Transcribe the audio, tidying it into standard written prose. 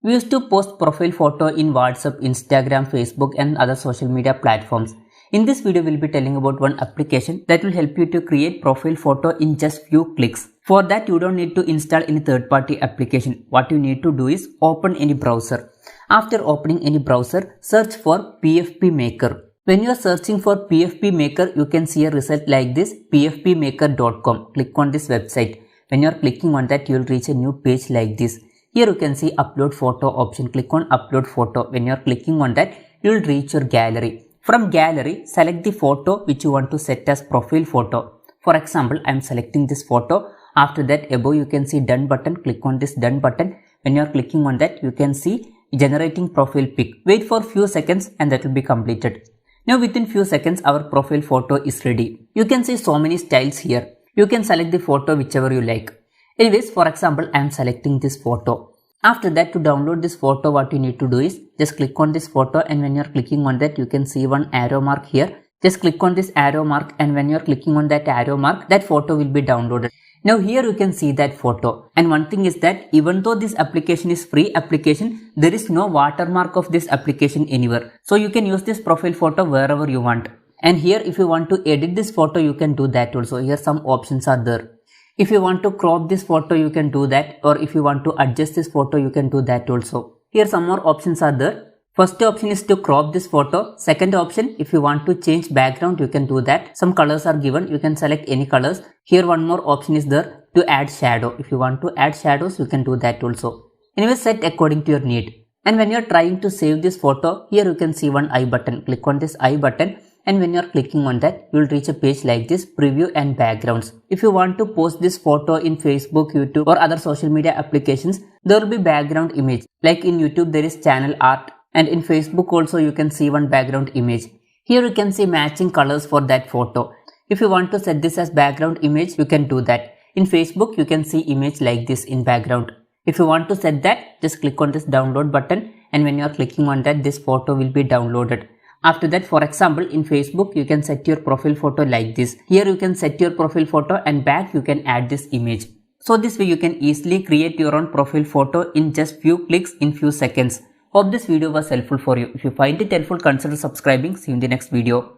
We used to post profile photo in WhatsApp, Instagram, Facebook and other social media platforms. In this video, we'll be telling about one application that will help you to create profile photo in just few clicks. For that, you don't need to install any third-party application. What you need to do is open any browser. After opening any browser, search for pfpmaker. When you are searching for pfpmaker, you can see a result like this, pfpmaker.com. Click on this website. When you are clicking on that, you will reach a new page like this. Here you can see upload photo option. Click on upload photo. When you are clicking on that, you will reach your gallery. From gallery, select the photo which you want to set as profile photo. For example, I am selecting this photo. After that, above you can see done button. Click on this done button. When you are clicking on that, you can see generating profile pic. Wait for few seconds and that will be completed. Now within few seconds, our profile photo is ready. You can see so many styles here. You can select the photo whichever you like. Anyways, for example, I am selecting this photo. After that, to download this photo, what you need to do is just click on this photo, and when you are clicking on that, you can see one arrow mark here. Just click on this arrow mark, and when you are clicking on that arrow mark, that photo will be downloaded. Now here you can see that photo. And one thing is that even though this application is free application, there is no watermark of this application anywhere. So you can use this profile photo wherever you want. And here if you want to edit this photo, you can do that also. Here some options are there. If you want to crop this photo, you can do that, or if you want to adjust this photo, you can do that also. Here some more options are there. First option is to crop this photo. Second option, if you want to change background, you can do that. Some colors are given, you can select any colors. Here one more option is there to add shadow. If you want to add shadows, you can do that also. Anyway, set according to your need. And when you are trying to save this photo, here you can see one I button. Click on this I button. And when you are clicking on that, you will reach a page like this, preview and backgrounds. If you want to post this photo in Facebook, YouTube or other social media applications, there will be background image. Like in YouTube, there is channel art, and in Facebook also you can see one background image. Here you can see matching colors for that photo. If you want to set this as background image, you can do that. In Facebook, you can see image like this in background. If you want to set that, just click on this download button, and when you are clicking on that, this photo will be downloaded. After that, for example, in Facebook, you can set your profile photo like this. Here you can set your profile photo, and back you can add this image. So this way you can easily create your own profile photo in just few clicks in few seconds. Hope this video was helpful for you. If you find it helpful, consider subscribing. See you in the next video.